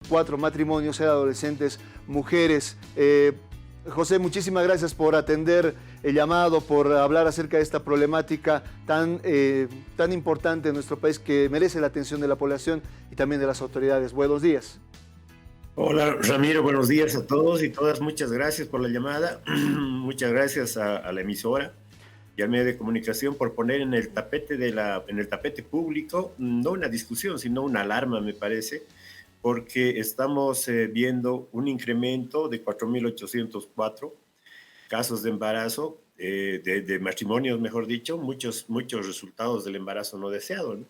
4 matrimonios de adolescentes mujeres. José, muchísimas gracias por atender el llamado, por hablar acerca de esta problemática tan importante en nuestro país que merece la atención de la población y también de las autoridades. Buenos días. Hola Ramiro, buenos días a todos y todas. Muchas gracias por la llamada. Muchas gracias a la emisora y al medio de comunicación por poner en el tapete en el tapete público no una discusión, sino una alarma, me parece, porque estamos viendo un incremento de 4.804 casos de embarazo, de matrimonios, mejor dicho, muchos resultados del embarazo no deseado, ¿no?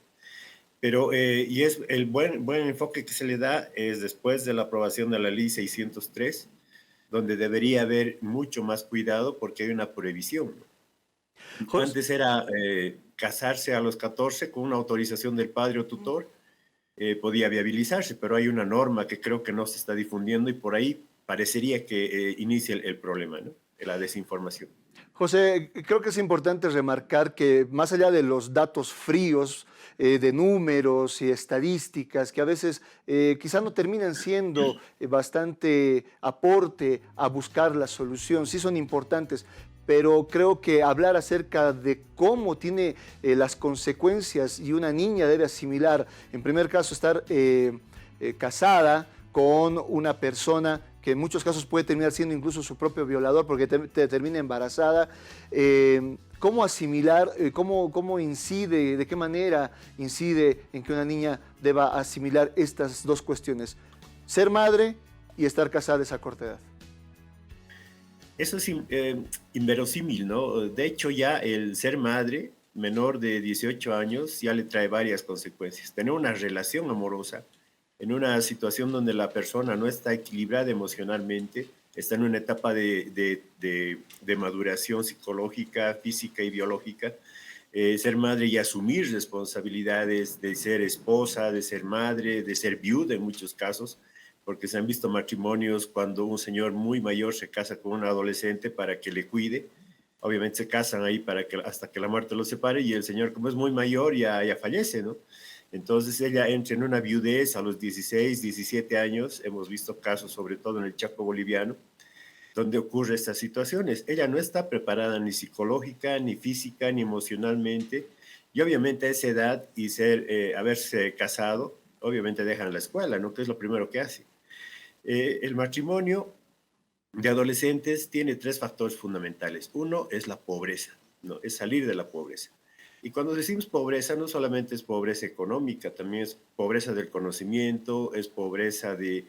Pero, y es el buen enfoque que se le da es después de la aprobación de la ley 603, donde debería haber mucho más cuidado porque hay una prohibición, ¿no? Jos- Antes era casarse a los 14 con una autorización del padre o tutor, podía viabilizarse, pero hay una norma que creo que no se está difundiendo y por ahí parecería que inicia el problema, ¿no? La desinformación. José, creo que es importante remarcar que más allá de los datos fríos, de números y estadísticas, que a veces quizá no terminan siendo bastante aporte a buscar la solución, sí son importantes, pero creo que hablar acerca de cómo tiene las consecuencias y una niña debe asimilar, en primer caso, estar casada con una persona que en muchos casos puede terminar siendo incluso su propio violador porque te termina embarazada. ¿Cómo asimilar, cómo incide, de qué manera incide en que una niña deba asimilar estas dos cuestiones? Ser madre y estar casada a esa corta edad. Eso es inverosímil, ¿no? De hecho, ya el ser madre menor de 18 años ya le trae varias consecuencias. Tener una relación amorosa en una situación donde la persona no está equilibrada emocionalmente, está en una etapa de maduración psicológica, física y biológica, ser madre y asumir responsabilidades de ser esposa, de ser madre, de ser viuda en muchos casos, porque se han visto matrimonios cuando un señor muy mayor se casa con una adolescente para que le cuide. Obviamente se casan ahí para que, hasta que la muerte los separe y el señor, como es muy mayor, ya fallece, ¿no? Entonces ella entra en una viudez a los 16, 17 años. Hemos visto casos, sobre todo en el Chaco boliviano, donde ocurre estas situaciones. Ella no está preparada ni psicológica, ni física, ni emocionalmente. Y obviamente a esa edad y haberse casado, obviamente dejan la escuela, ¿no? Que es lo primero que hace. El matrimonio de adolescentes tiene tres factores fundamentales. Uno es la pobreza, ¿no? Es salir de la pobreza. Y cuando decimos pobreza, no solamente es pobreza económica, también es pobreza del conocimiento, es pobreza de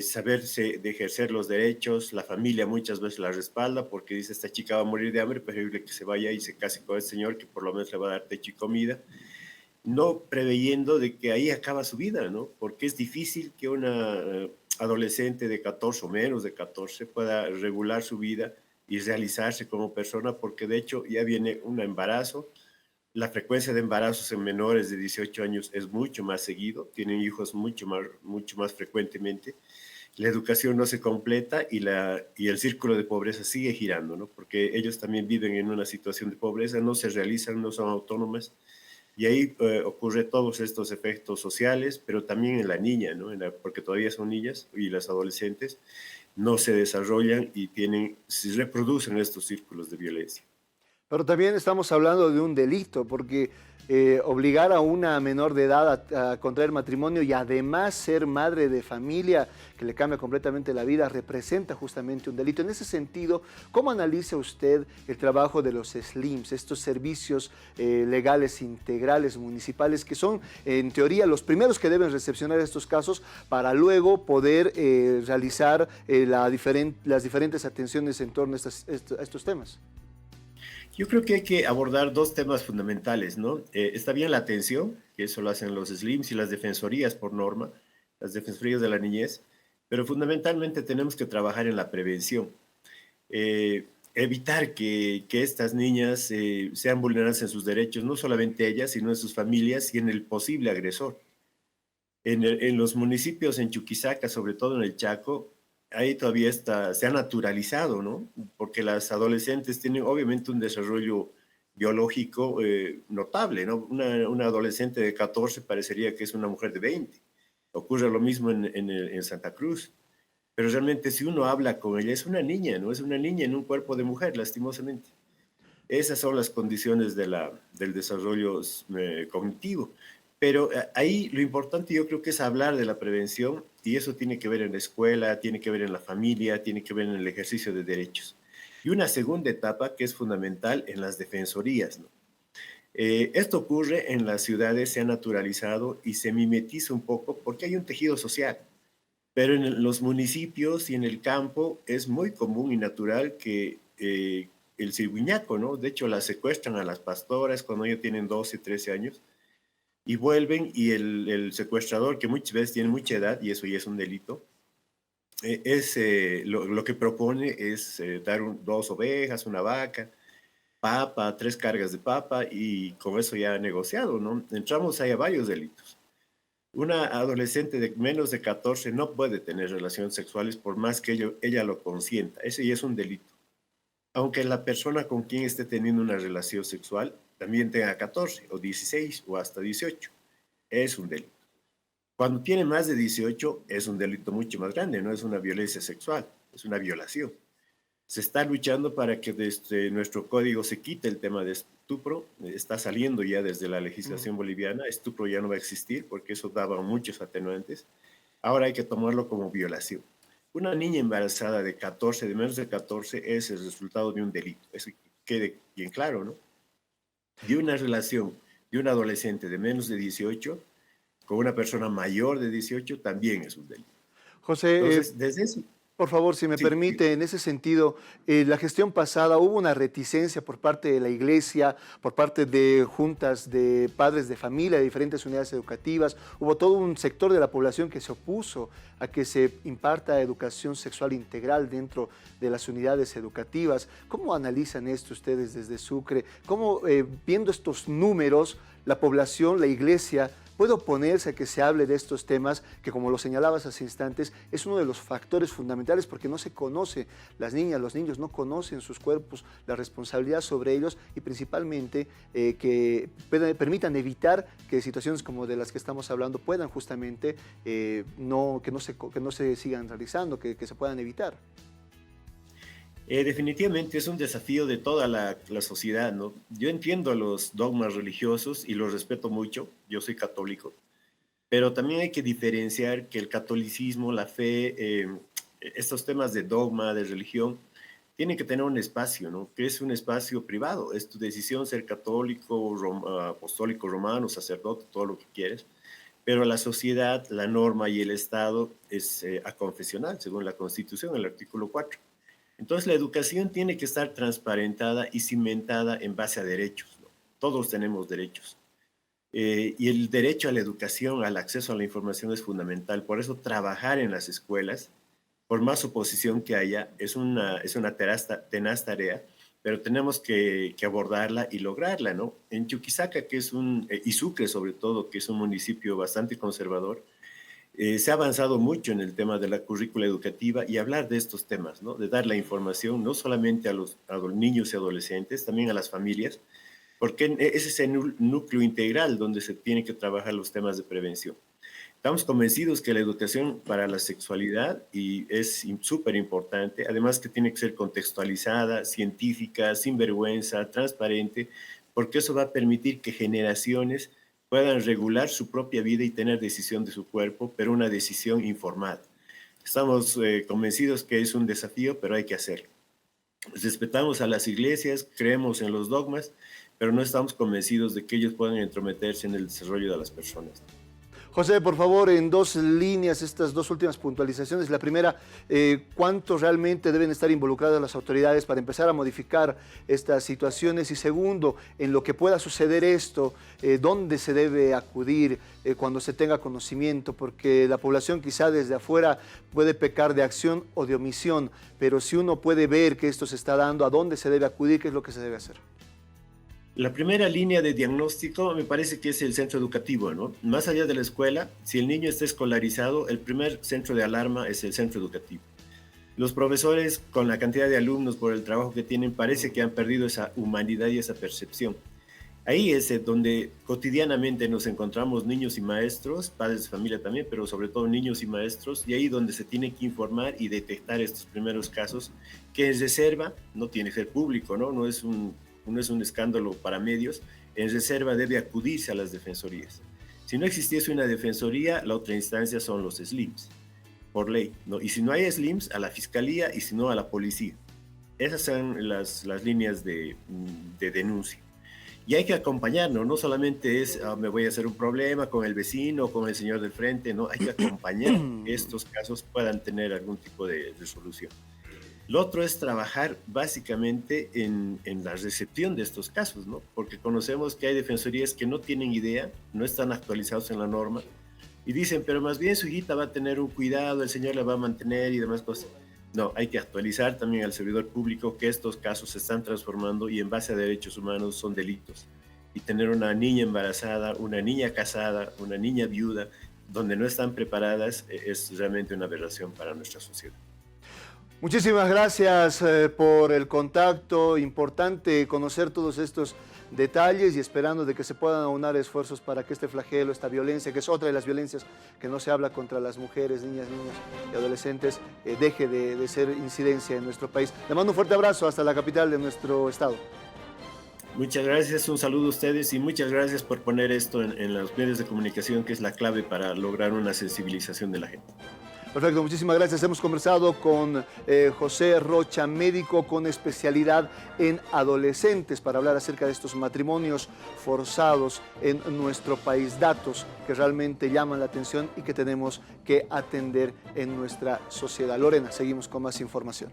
saberse, de ejercer los derechos. La familia muchas veces la respalda porque dice, esta chica va a morir de hambre, preferible que se vaya y se case con el señor que por lo menos le va a dar techo y comida, no preveyendo de que ahí acaba su vida, ¿no? Porque es difícil que una adolescente de 14 o menos de 14 pueda regular su vida y realizarse como persona, porque de hecho ya viene un embarazo. La frecuencia de embarazos en menores de 18 años es mucho más seguido, tienen hijos mucho más frecuentemente. La educación no se completa y el círculo de pobreza sigue girando, ¿no? Porque ellos también viven en una situación de pobreza, no se realizan, no son autónomas. Y ahí ocurre todos estos efectos sociales, pero también en la niña, ¿no? Porque todavía son niñas y las adolescentes no se desarrollan y se reproducen estos círculos de violencia. Pero también estamos hablando de un delito, porque obligar a una menor de edad a contraer matrimonio y además ser madre de familia, que le cambia completamente la vida, representa justamente un delito. En ese sentido, ¿cómo analiza usted el trabajo de los SLIMs, estos servicios legales integrales municipales, que son en teoría los primeros que deben recepcionar estos casos para luego poder realizar las diferentes atenciones en torno a estos temas? Yo creo que hay que abordar dos temas fundamentales, ¿no? Está bien la atención, que eso lo hacen los SLIMs y las defensorías por norma, las defensorías de la niñez, pero fundamentalmente tenemos que trabajar en la prevención. Evitar que estas niñas sean vulneradas en sus derechos, no solamente ellas, sino en sus familias y en el posible agresor. En los municipios, en Chuquisaca, sobre todo en el Chaco, ahí todavía se ha naturalizado, ¿no? Porque las adolescentes tienen obviamente un desarrollo biológico notable, ¿no? Una adolescente de 14 parecería que es una mujer de 20. Ocurre lo mismo en Santa Cruz. Pero realmente si uno habla con ella, es una niña, ¿no? Es una niña en un cuerpo de mujer, lastimosamente. Esas son las condiciones del desarrollo cognitivo. Pero ahí lo importante yo creo que es hablar de la prevención y eso tiene que ver en la escuela, tiene que ver en la familia, tiene que ver en el ejercicio de derechos. Y una segunda etapa que es fundamental en las defensorías, ¿no? Esto ocurre en las ciudades, se ha naturalizado y se mimetiza un poco porque hay un tejido social. Pero en los municipios y en el campo es muy común y natural que el cigüiñaco, ¿no? De hecho, las secuestran a las pastoras cuando ellos tienen 12, 13 años y vuelven y el secuestrador, que muchas veces tiene mucha edad y eso ya es un delito, lo que propone es dar dos ovejas, una vaca, papa, 3 cargas de papa y con eso ya ha negociado, ¿no? Entramos ahí a varios delitos. Una adolescente de menos de 14 no puede tener relaciones sexuales por más que ella lo consienta. Ese ya es un delito. Aunque la persona con quien esté teniendo una relación sexual también tenga 14 o 16 o hasta 18. Es un delito. Cuando tiene más de 18 es un delito mucho más grande, no es una violencia sexual, es una violación. Se está luchando para que desde nuestro código se quite el tema de estupro. Está saliendo ya desde la legislación boliviana. Estupro ya no va a existir porque eso daba muchos atenuantes. Ahora hay que tomarlo como violación. Una niña embarazada de 14, de menos de 14, es el resultado de un delito. Eso quede bien claro, ¿no? De una relación de un adolescente de menos de 18 con una persona mayor de 18 también es un delito. José, Entonces, desde eso, por favor, si me sí, permite, en ese sentido, la gestión pasada hubo una reticencia por parte de la Iglesia, por parte de juntas de padres de familia de diferentes unidades educativas. Hubo todo un sector de la población que se opuso a que se imparta educación sexual integral dentro de las unidades educativas. ¿Cómo analizan esto ustedes desde Sucre? ¿Cómo, viendo estos números, la población, la Iglesia, puede oponerse a que se hable de estos temas que, como lo señalabas hace instantes, es uno de los factores fundamentales porque no se conoce, las niñas, los niños no conocen sus cuerpos, la responsabilidad sobre ellos y principalmente que permitan evitar que situaciones como de las que estamos hablando puedan justamente que no se sigan realizando, que se puedan evitar? Definitivamente es un desafío de toda la sociedad, ¿no? Yo entiendo los dogmas religiosos y los respeto mucho, yo soy católico, pero también hay que diferenciar que el catolicismo, la fe, estos temas de dogma, de religión, tienen que tener un espacio, ¿no? Que es un espacio privado, es tu decisión ser católico, apostólico, romano, sacerdote, todo lo que quieres, pero la sociedad, la norma y el Estado es aconfesional, según la Constitución, el artículo 4. Entonces, la educación tiene que estar transparentada y cimentada en base a derechos, ¿no? Todos tenemos derechos. Y el derecho a la educación, al acceso a la información es fundamental. Por eso, trabajar en las escuelas, por más oposición que haya, es una tenaz tarea, pero tenemos que abordarla y lograrla, ¿no? En Chuquisaca, y Sucre sobre todo, que es un municipio bastante conservador, se ha avanzado mucho en el tema de la currícula educativa y hablar de estos temas, ¿no? De dar la información no solamente a los niños y adolescentes, también a las familias, porque ese es el núcleo integral donde se tienen que trabajar los temas de prevención. Estamos convencidos que la educación para la sexualidad es súper importante, además que tiene que ser contextualizada, científica, sin vergüenza, transparente, porque eso va a permitir que generaciones puedan regular su propia vida y tener decisión de su cuerpo, pero una decisión informada. Estamos convencidos que es un desafío, pero hay que hacerlo. Respetamos a las iglesias, creemos en los dogmas, pero no estamos convencidos de que ellos puedan entrometerse en el desarrollo de las personas. José, por favor, en dos líneas, estas dos últimas puntualizaciones. La primera, ¿cuánto realmente deben estar involucradas las autoridades para empezar a modificar estas situaciones? Y segundo, en lo que pueda suceder esto, ¿dónde se debe acudir cuando se tenga conocimiento? Porque la población quizá desde afuera puede pecar de acción o de omisión, pero si uno puede ver que esto se está dando, ¿a dónde se debe acudir? ¿Qué es lo que se debe hacer? La primera línea de diagnóstico me parece que es el centro educativo, ¿no? Más allá de la escuela, si el niño está escolarizado, el primer centro de alarma es el centro educativo. Los profesores, con la cantidad de alumnos por el trabajo que tienen, parece que han perdido esa humanidad y esa percepción. Ahí es donde cotidianamente nos encontramos niños y maestros, padres de familia también, pero sobre todo niños y maestros, y ahí donde se tiene que informar y detectar estos primeros casos, que en reserva no tiene que ser público, ¿no? No es un escándalo para medios, en reserva debe acudirse a las defensorías. Si no existiese una defensoría, la otra instancia son los SLIMs, por ley, ¿no? Y si no hay SLIMs, a la fiscalía, y si no, a la policía. Esas son las líneas de denuncia. Y hay que acompañarnos, no solamente es me voy a hacer un problema con el vecino, con el señor del frente, no, hay que acompañar que estos casos puedan tener algún tipo de solución. Lo otro es trabajar básicamente en la recepción de estos casos, ¿no? Porque conocemos que hay defensorías que no tienen idea, no están actualizados en la norma, y dicen, pero más bien su hijita va a tener un cuidado, el señor la va a mantener y demás cosas. No, hay que actualizar también al servidor público que estos casos se están transformando y en base a derechos humanos son delitos. Y tener una niña embarazada, una niña casada, una niña viuda, donde no están preparadas, es realmente una aberración para nuestra sociedad. Muchísimas gracias por el contacto. Importante conocer todos estos detalles y esperando de que se puedan aunar esfuerzos para que este flagelo, esta violencia, que es otra de las violencias que no se habla contra las mujeres, niñas, niños y adolescentes, deje de ser incidencia en nuestro país. Le mando un fuerte abrazo hasta la capital de nuestro estado. Muchas gracias, un saludo a ustedes y muchas gracias por poner esto en los medios de comunicación, que es la clave para lograr una sensibilización de la gente. Perfecto, muchísimas gracias. Hemos conversado con José Rocha, médico con especialidad en adolescentes, para hablar acerca de estos matrimonios forzados en nuestro país. Datos que realmente llaman la atención y que tenemos que atender en nuestra sociedad. Lorena, seguimos con más información.